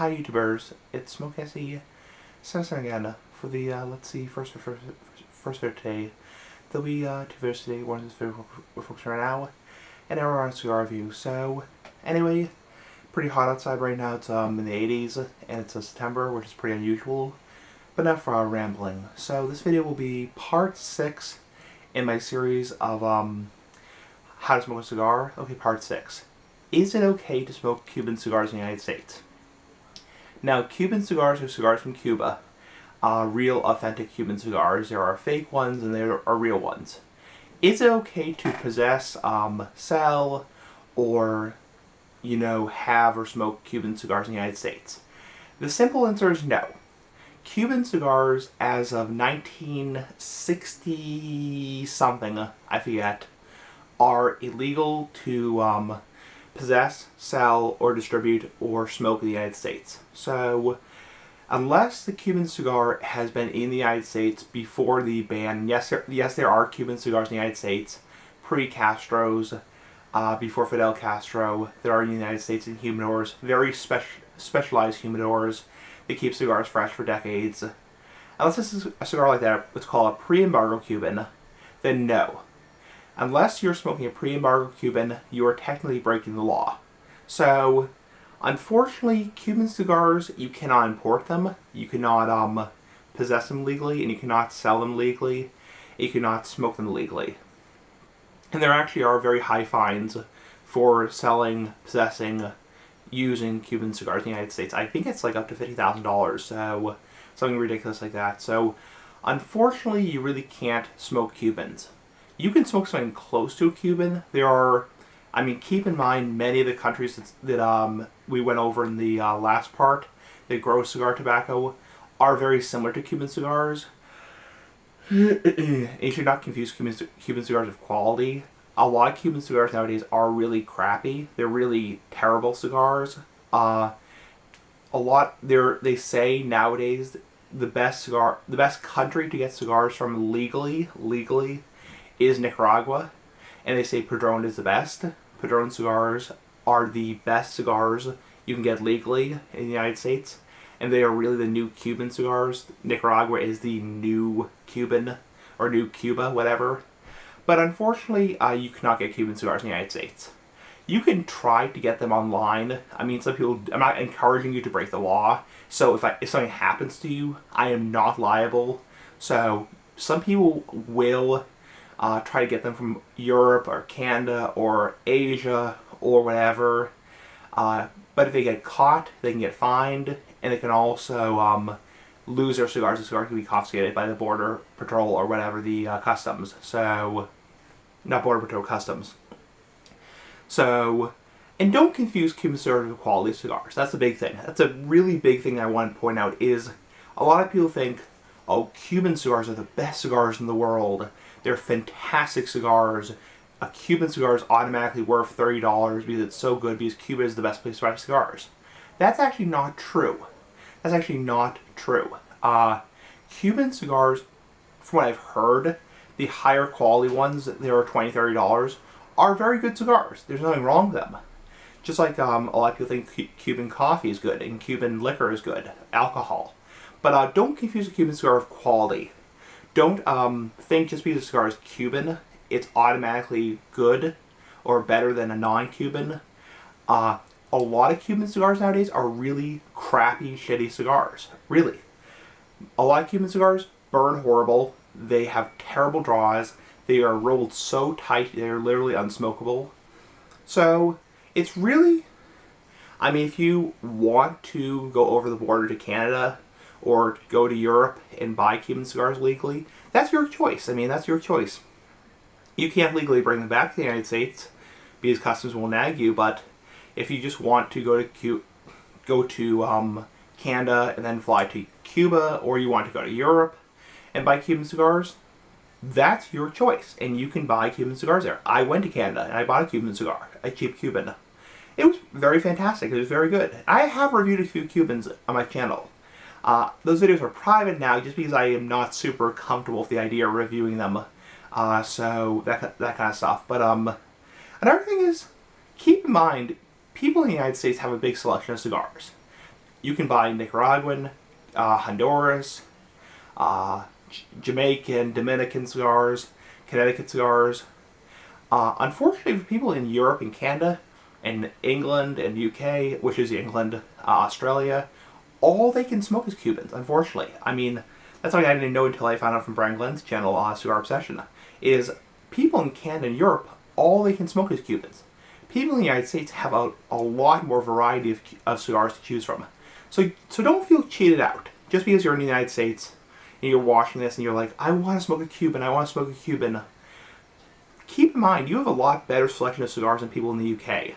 Hi YouTubers, it's Smokesy Samson again for the, first video today. There'll be two videos today. One is this video we're focusing on right now, and then we're on a cigar review. So, anyway, pretty hot outside right now. It's in the 80s, and it's September, which is pretty unusual, but enough for our rambling. So this video will be part 6 in my series of how to smoke a cigar. Okay, part 6. Is it okay to smoke Cuban cigars in the United States? Now, Cuban cigars are cigars from Cuba. Real, authentic Cuban cigars. There are fake ones and there are real ones. Is it okay to possess, sell, or, have or smoke Cuban cigars in the United States? The simple answer is no. Cuban cigars, as of 1960-something, I forget, are illegal to possess, sell, or distribute, or smoke in the United States. So, unless the Cuban cigar has been in the United States before the ban, yes, there are Cuban cigars in the United States, pre-Castro's, before Fidel Castro. There are in the United States in humidors, very specialized humidors. They keep cigars fresh for decades. Unless this is a cigar like that, let's call it a pre-embargo Cuban, then no. Unless you're smoking a pre-embargo Cuban, you are technically breaking the law. So, unfortunately, Cuban cigars, you cannot import them, you cannot possess them legally, and you cannot sell them legally, you cannot smoke them legally. And there actually are very high fines for selling, possessing, using Cuban cigars in the United States. I think it's like up to $50,000, so something ridiculous like that. So, unfortunately, you really can't smoke Cubans. You can smoke something close to a Cuban. There are, keep in mind, many of the countries that we went over in the last part that grow cigar tobacco are very similar to Cuban cigars. You should not confuse Cuban cigars with quality. A lot of Cuban cigars nowadays are really crappy. They're really terrible cigars. They say nowadays the best country to get cigars from legally is Nicaragua, and they say Padron is the best. Padron cigars are the best cigars you can get legally in the United States, and they are really the new Cuban cigars. Nicaragua is the new Cuban, or new Cuba, whatever. But unfortunately, you cannot get Cuban cigars in the United States. You can try to get them online. Some people, I'm not encouraging you to break the law, so if something happens to you, I am not liable. So some people will try to get them from Europe or Canada or Asia or whatever. But if they get caught, they can get fined, and they can also lose their cigars. The cigar can be confiscated by the Border Patrol or whatever, the customs. So, not Border Patrol, customs. So, and don't confuse Cuban cigars with quality cigars. That's a big thing. That's a really big thing I want to point out is a lot of people think, oh, Cuban cigars are the best cigars in the world. They're fantastic cigars. A Cuban cigar is automatically worth $30 because it's so good, because Cuba is the best place to buy cigars. That's actually not true. That's actually not true. Cuban cigars, from what I've heard, the higher quality ones that are $20, $30, are very good cigars. There's nothing wrong with them. Just like a lot of people think Cuban coffee is good and Cuban liquor is good, alcohol. But don't confuse a Cuban cigar with quality. Don't think just because a cigar is Cuban, it's automatically good or better than a non-Cuban. A lot of Cuban cigars nowadays are really crappy, shitty cigars. Really. A lot of Cuban cigars burn horrible. They have terrible draws. They are rolled so tight, they're literally unsmokable. So, it's really, if you want to go over the border to Canada or go to Europe and buy Cuban cigars legally, that's your choice. That's your choice. You can't legally bring them back to the United States because customs will nag you, but if you just want to go to Canada and then fly to Cuba, or you want to go to Europe and buy Cuban cigars, that's your choice, and you can buy Cuban cigars there. I went to Canada and I bought a Cuban cigar, a cheap Cuban. It was very fantastic. It was very good. I have reviewed a few Cubans on my channel. Those videos are private now just because I am not super comfortable with the idea of reviewing them. So that kind of stuff. But another thing is, keep in mind, people in the United States have a big selection of cigars. You can buy Nicaraguan, Honduras, Jamaican, Dominican cigars, Connecticut cigars. Unfortunately, for people in Europe and Canada, and England and UK, which is England, Australia, all they can smoke is Cubans, unfortunately. I mean, that's something I didn't know until I found out from Brian Glenn's channel, Cigar Obsession, is people in Canada and Europe, all they can smoke is Cubans. People in the United States have a lot more variety of cigars to choose from. So don't feel cheated out. Just because you're in the United States and you're watching this and you're like, I want to smoke a Cuban, I want to smoke a Cuban. Keep in mind, you have a lot better selection of cigars than people in the UK.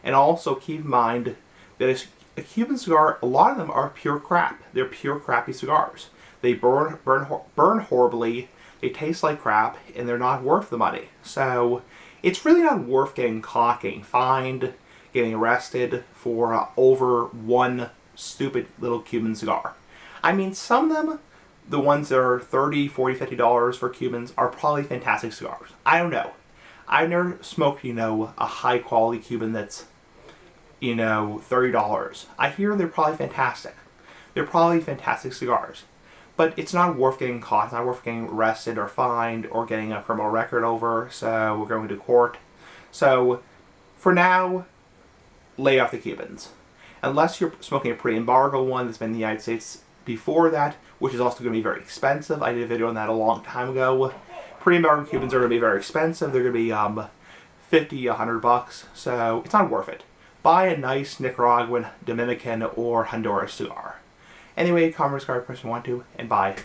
And also keep in mind that a Cuban cigar, a lot of them are pure crap. They're pure crappy cigars. They burn horribly, they taste like crap, and they're not worth the money. So it's really not worth getting caught, getting fined, getting arrested for over one stupid little Cuban cigar. I mean, some of them, the ones that are $30, $40, $50 for Cubans, are probably fantastic cigars. I don't know. I've never smoked, a high quality Cuban that's, $30. I hear they're probably fantastic. They're probably fantastic cigars. But it's not worth getting caught. It's not worth getting arrested or fined or getting a criminal record over. So we're going to court. So for now, lay off the Cubans. Unless you're smoking a pre-embargo one that's been in the United States before that, which is also going to be very expensive. I did a video on that a long time ago. Pre-embargo Cubans are going to be very expensive. They're going to be $50, $100. So it's not worth it. Buy a nice Nicaraguan, Dominican, or Honduras cigar. Anyway, comment, subscribe, person want to, and bye.